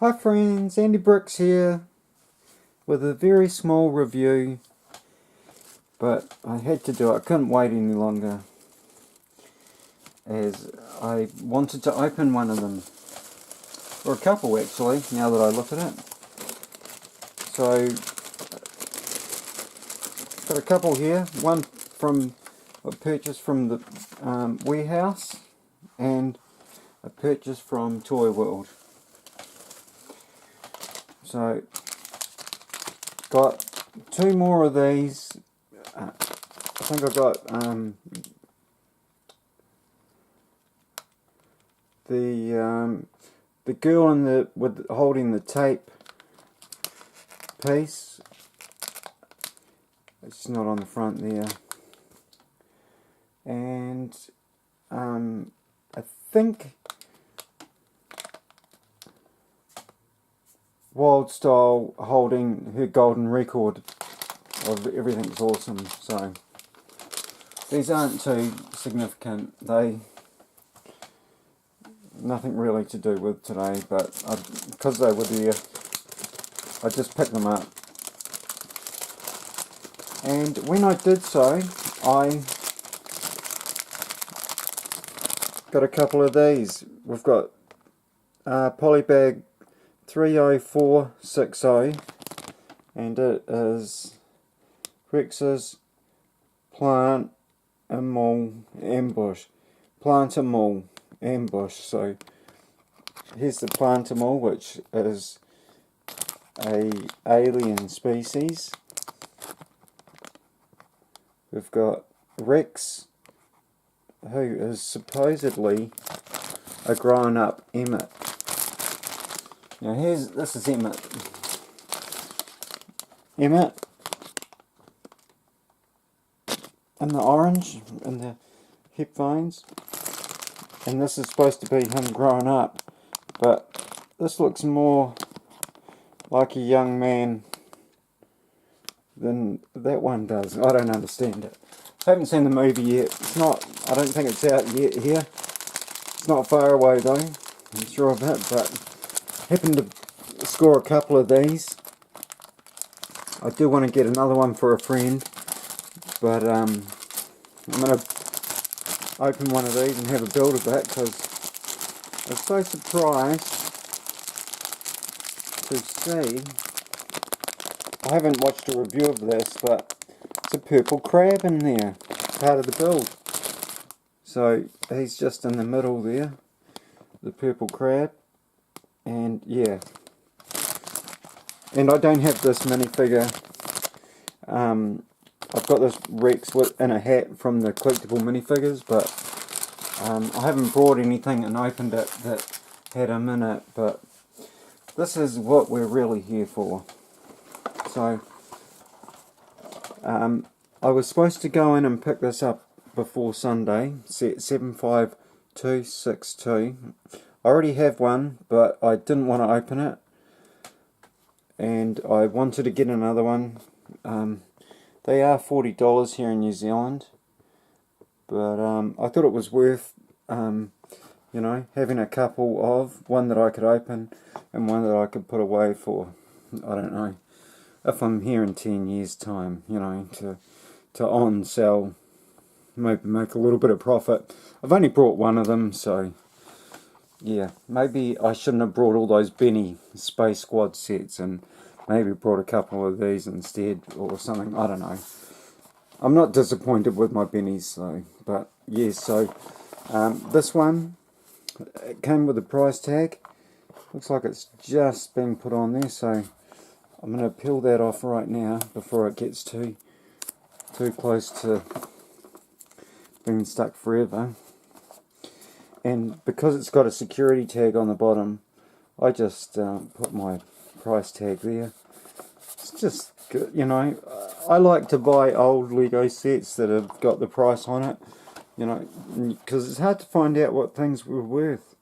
Hi friends, Andy Bricks here with a very small review, but I had to do it. I couldn't wait any longer as I wanted to open one of them, or a couple actually, now that I look at it. So, got a couple here, one from a purchase from the warehouse and a purchase from Toy World. So, got two more of these. I think I got the girl in with holding the tape piece. It's not on the front there, and I think Wild Style holding her golden record of Everything's Awesome. So these aren't too significant. Nothing really to do with today, but because they were there, I just picked them up. And when I did so, I got a couple of these. We've got Polybag 30460, and it is Rex's Plant and Mall Ambush. Plant and Mall Ambush. So here's the Plant and Mall, which is a alien species. We've got Rex, who is supposedly a grown-up Emmett. Now this is Emmett. Emmett in the orange in the headphones, and this is supposed to be him grown up, but this looks more like a young man than that one does. I don't understand it. I haven't seen the movie yet. It's not, I don't think it's out yet here. It's not far away though, I'm sure of it, but happened to score a couple of these. I do want to get another one for a friend, but I'm going to open one of these and have a build of that, because I was so surprised to see, I haven't watched a review of this, but it's a purple crab in there, part of the build. So he's just in the middle there, the purple crab, and yeah. And I don't have this minifigure. I've got this Rex in a hat from the collectible minifigures, but I haven't brought anything and opened it that had him in it, but this is what we're really here for. So I was supposed to go in and pick this up before Sunday, set 75262. I already have one, but I didn't want to open it, and I wanted to get another one. They are $40 here in New Zealand, but I thought it was worth having a couple of, one that I could open and one that I could put away for, I don't know, if I'm here in 10 years time, to on sell, maybe make a little bit of profit. I've only brought one of them, so yeah, maybe I shouldn't have brought all those Benny Space Squad sets and maybe brought a couple of these instead or something. I don't know. I'm not disappointed with my Bennies though, but yes, so this one, it came with a price tag. Looks like it's just been put on there, so I'm going to peel that off right now before it gets too close to being stuck forever. And because it's got a security tag on the bottom, I just put my price tag there. It's just good, I like to buy old Lego sets that have got the price on it, because it's hard to find out what things were worth.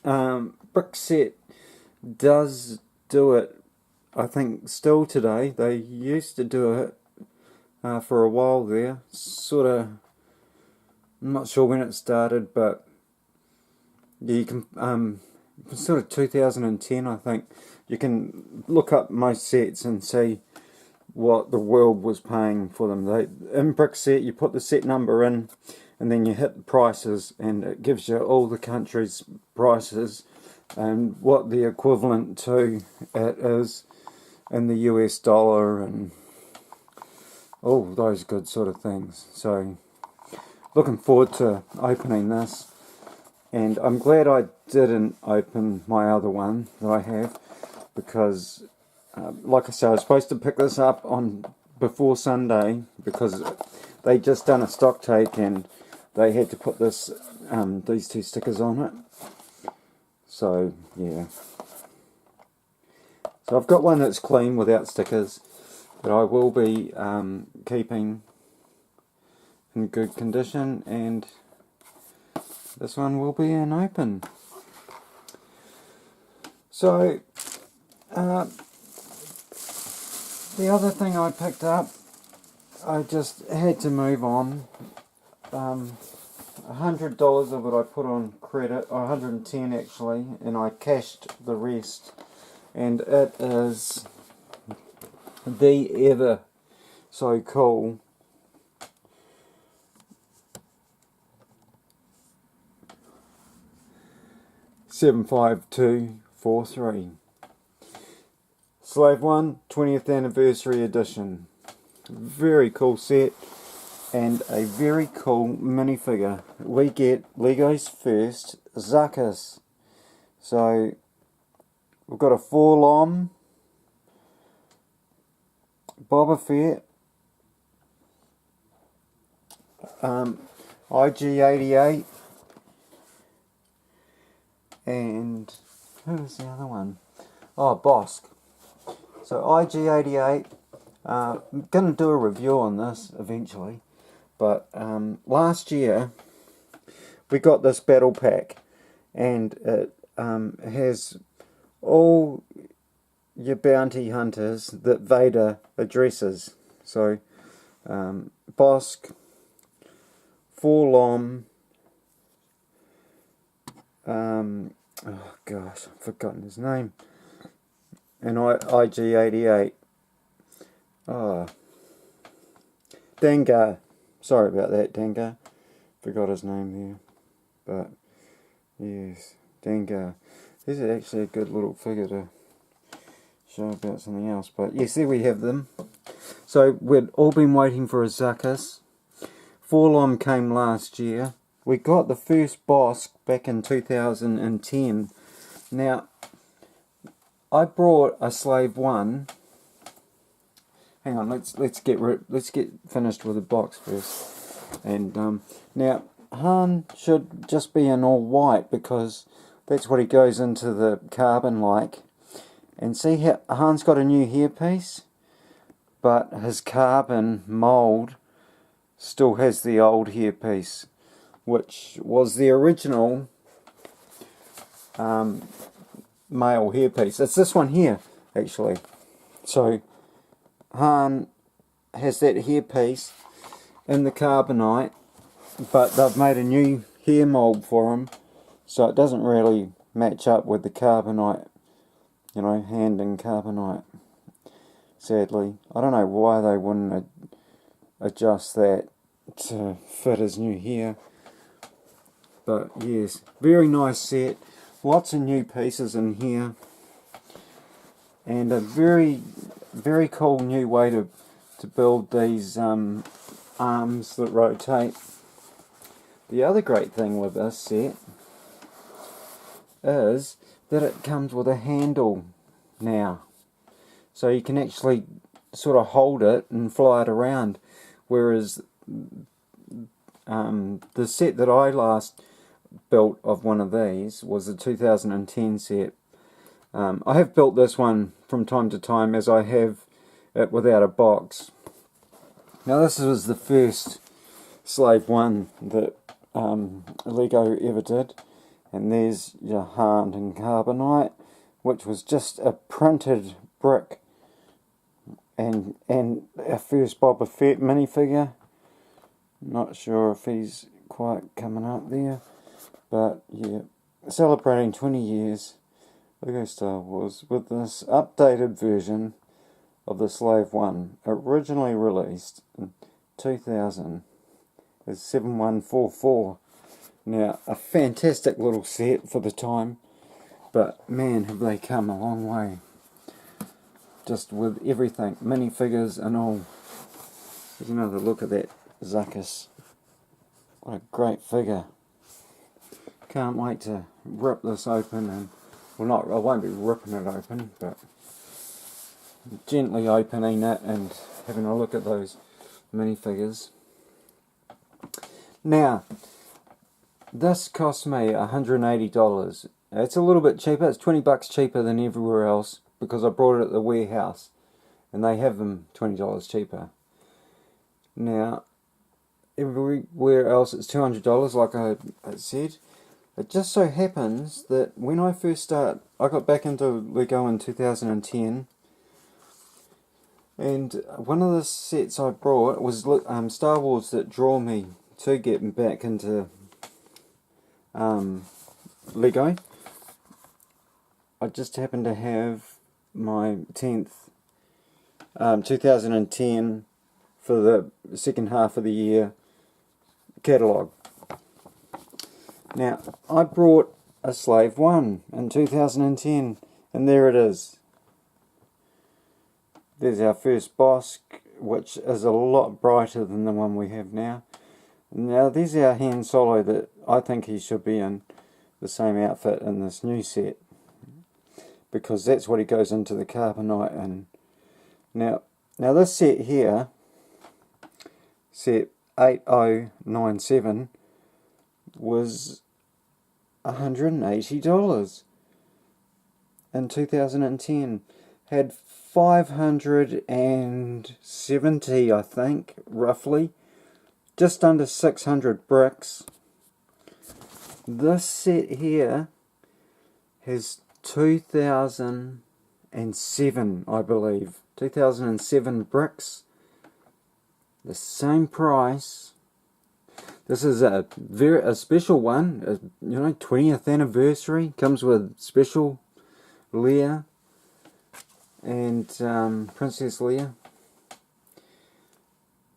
Brickset does do it, I think, still today. They used to do it for a while there, sort of. I'm not sure when it started, but yeah, you can sort of 2010, I think. You can look up most sets and see what the world was paying for them. In Brickset, you put the set number in, and then you hit the prices, and it gives you all the countries' prices and what the equivalent to it is in the US dollar and all those good sort of things. So, looking forward to opening this. And I'm glad I didn't open my other one that I have, because like I said, I was supposed to pick this up on before Sunday, because they just done a stock take and they had to put this these two stickers on it. So yeah, so I've got one that's clean without stickers that I will be keeping in good condition, and this one will be an open. So the other thing I picked up, I just had to move on. $100 of it I put on credit, or 110 actually, and I cashed the rest. And it is the ever so cool $75243 Slave 1 20th Anniversary Edition. Very cool set, and a very cool minifigure. We get Lego's first Zuckuss. So we've got a 4-LOM, Boba Fett, IG-88, and who was the other one? Oh, Bossk. So IG-88, I'm going to do a review on this eventually, but last year we got this battle pack, and it has all your bounty hunters that Vader addresses. So Bossk, 4-LOM, oh gosh, I've forgotten his name, and IG-88. Oh, Dengar. Sorry about that, Dengar. Forgot his name there. But yes, Dengar. This is actually a good little figure to show about something else. But yes, there we have them. So we'd all been waiting for a Zuckuss. 4-LOM came last year. We got the first Bossk back in 2010. Now, I brought a Slave 1. Hang on, let's get finished with the box first. And now Han should just be in all white, because that's what he goes into the carbon like. And see how Han's got a new hairpiece, but his carbon mould still has the old hairpiece, which was the original male hairpiece. It's this one here, actually. So Han has that hairpiece in the carbonite, but they've made a new hair mould for him, so it doesn't really match up with the carbonite, you know, hand in carbonite, sadly. I don't know why they wouldn't adjust that to fit his new hair. But yes, very nice set. Lots of new pieces in here, and a very, very cool new way to build these arms that rotate. The other great thing with this set is that it comes with a handle now, so you can actually sort of hold it and fly it around, whereas the set that I last built of one of these was the 2010 set. I have built this one from time to time, as I have it without a box. Now this was the first Slave 1 that Lego ever did, and there's your hand in carbonite, which was just a printed brick, and our first Boba Fett minifigure. Not sure if he's quite coming up there, but yeah, celebrating 20 years, LEGO Star Wars, with this updated version of the Slave 1, originally released in 2000 as 7144. Now, a fantastic little set for the time, but man, have they come a long way. Just with everything, minifigures and all. There's another look at that Zuckuss. What a great figure. Can't wait to rip this open and, well, not, I won't be ripping it open, but gently opening it and having a look at those minifigures. Now, this cost me $180. It's a little bit cheaper. It's $20 cheaper than everywhere else because I brought it at the warehouse and they have them $20 cheaper. Now, everywhere else it's $200 like I said. It just so happens that when I got back into LEGO in 2010, and one of the sets I brought was Star Wars that drew me to get back into LEGO. I just happened to have my 10th 2010 for the second half of the year catalogue. Now, I brought a Slave 1 in 2010, and there it is. There's our first boss, which is a lot brighter than the one we have now. Now, there's our Han Solo that I think he should be in the same outfit in this new set, because that's what he goes into the Carbonite in. Now this set here, set 8097, was $180 in 2010. Had 570, I think, roughly, just under 600 bricks. This set here has 2007, I believe, 2007 bricks, the same price. This is a special one, 20th anniversary. Comes with special Leia and Princess Leia.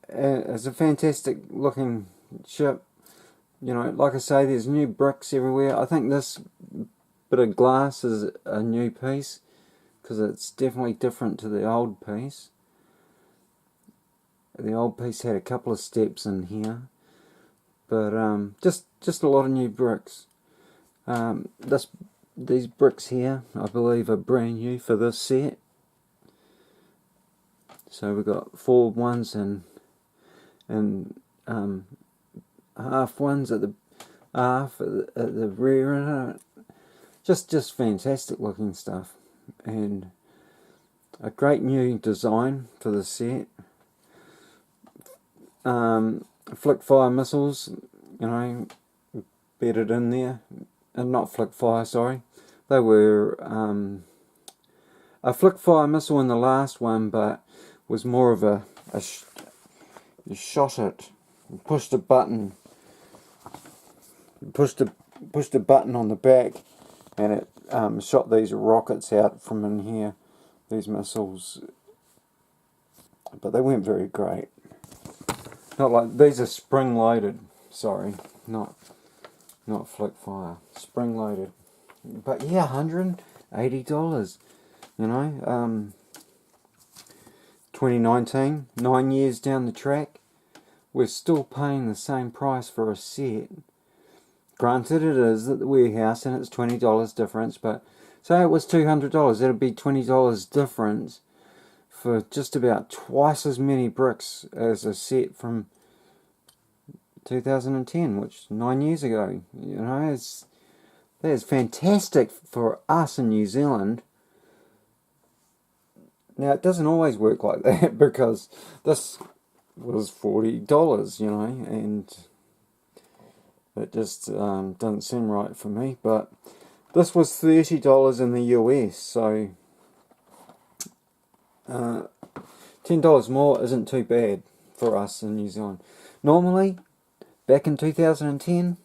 It's a fantastic looking ship. Like I say, there's new bricks everywhere. I think this bit of glass is a new piece because it's definitely different to the old piece. The old piece had a couple of steps in here. But just a lot of new bricks. These bricks here, I believe, are brand new for this set. So we've got 4 ones and half ones at the rear. Just fantastic looking stuff, and a great new design for the set. Flick fire missiles, bedded in there, and not flick fire, sorry. They were a flick fire missile in the last one, but was more of you shot it, pushed a button, pushed a button on the back, and it shot these rockets out from in here, these missiles, but they weren't very great. Not like these are spring loaded. Sorry, not flick fire. Spring loaded. But yeah, $180. 2019, 9 years down the track, we're still paying the same price for a set. Granted, it is at the warehouse and it's $20 difference, but say it was $200, that'd be $20 difference for just about twice as many bricks as a set from 2010, which 9 years ago. That is fantastic for us in New Zealand. Now, it doesn't always work like that because this was $40, and it just doesn't seem right for me. But this was $30 in the US, so $10 more isn't too bad for us in New Zealand. Normally, back in 2010,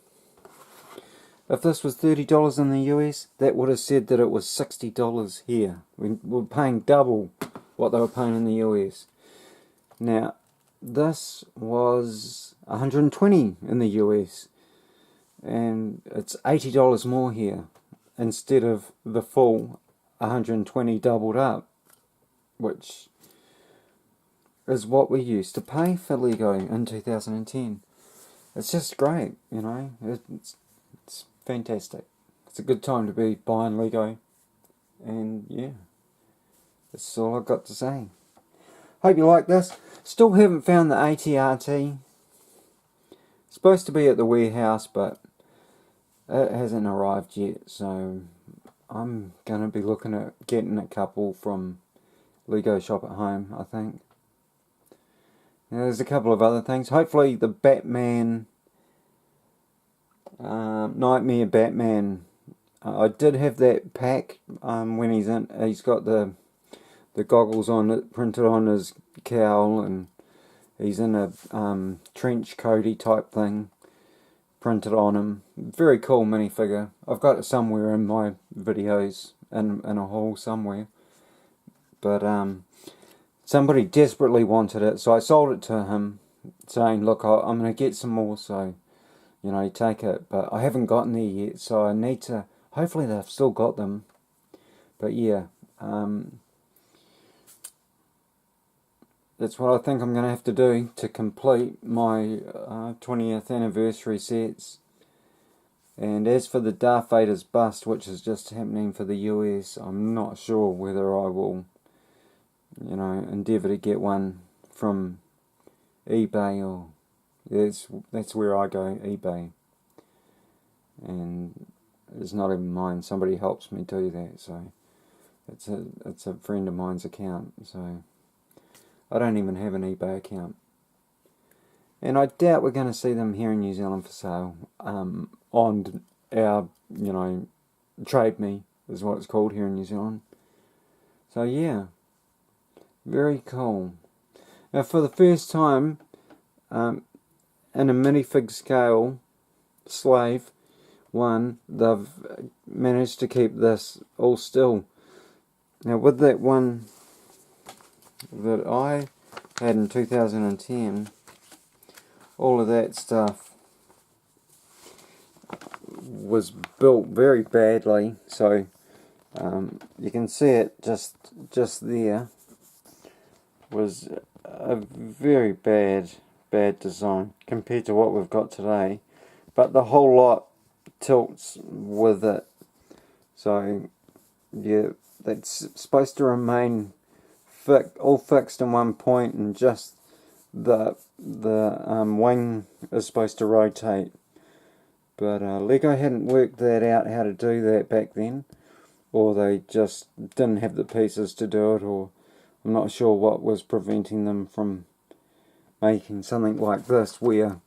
If this was $30 in the US, that would have said that it was $60 here. We're paying double what they were paying in the US. Now, this was $120 in the US, and it's $80 more here instead of the full $120 doubled up, which is what we used to pay for Lego in 2010. It's just great, you know. It's fantastic. It's a good time to be buying Lego, and yeah, that's all I've got to say. Hope you like this. Still haven't found the ATRT. It's supposed to be at the warehouse, but it hasn't arrived yet, so I'm going to be looking at getting a couple from Lego Shop at Home, I think. Now, there's a couple of other things. Hopefully the Batman, Nightmare Batman, I did have that pack when he's got the goggles on it, printed on his cowl, and he's in a trench coaty type thing printed on him. Very cool minifigure. I've got it somewhere in my videos, in a haul somewhere. But somebody desperately wanted it, so I sold it to him, saying, look, I'm going to get some more, so, you know, take it. But I haven't gotten there yet, so I need to, hopefully they've still got them. But yeah, that's what I think I'm going to have to do to complete my 20th anniversary sets. And as for the Darth Vader's bust, which is just happening for the US, I'm not sure whether I will, you know, endeavour to get one from eBay, or that's where I go, eBay. And it's not even mine. Somebody helps me do that, so it's a friend of mine's account. So I don't even have an eBay account. And I doubt we're going to see them here in New Zealand for sale. On our, you know, Trade Me is what it's called here in New Zealand. So yeah, very cool. Now for the first time, in a minifig scale, Slave 1, they've managed to keep this all still. Now with that one that I had in 2010, all of that stuff was built very badly, so you can see it just there was a very bad design compared to what we've got today, but the whole lot tilts with it, so yeah, that's supposed to remain all fixed in one point, and just the wing is supposed to rotate. But Lego hadn't worked that out, how to do that back then, or they just didn't have the pieces to do it, or I'm not sure what was preventing them from making something like this, where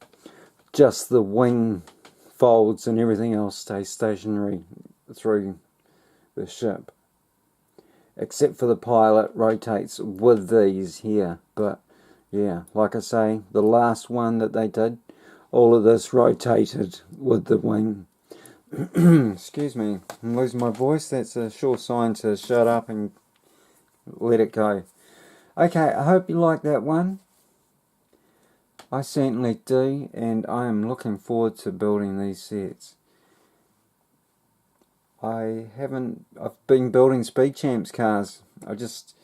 just the wing folds and everything else stays stationary through the ship. Except for the pilot rotates with these here. But yeah, like I say, the last one that they did, all of this rotated with the wing. Excuse me, I'm losing my voice. That's a sure sign to shut up and let it go. Okay, I hope you like that one. I certainly do, and I am looking forward to building these sets. I've been building Speed Champs cars. I just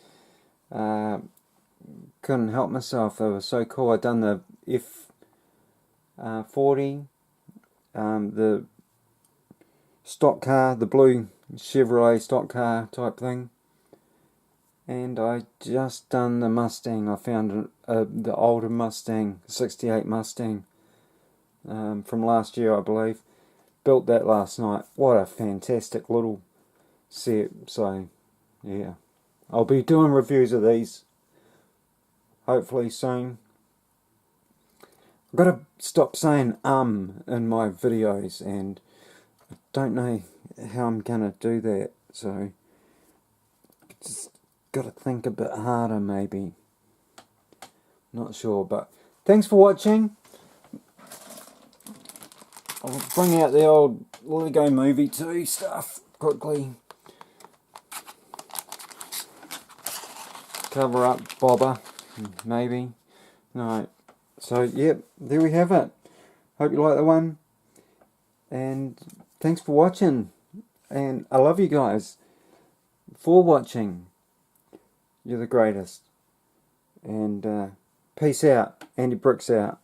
couldn't help myself. They were so cool. I'd done the F40, the stock car, the blue Chevrolet stock car type thing, and I just done the Mustang. I found the older Mustang, 68 Mustang, from last year, I believe. Built that last night. What a fantastic little set. So yeah, I'll be doing reviews of these hopefully soon. I've got to stop saying in my videos, and I don't know how I'm gonna do that, so just got to think a bit harder maybe. Not sure, but thanks for watching. I'll bring out the old Lego Movie 2 stuff quickly. Cover up bobber, maybe. No. So, yep, there we have it. Hope you like the one. And thanks for watching. And I love you guys for watching. You're the greatest. And peace out. Andy Bricks out.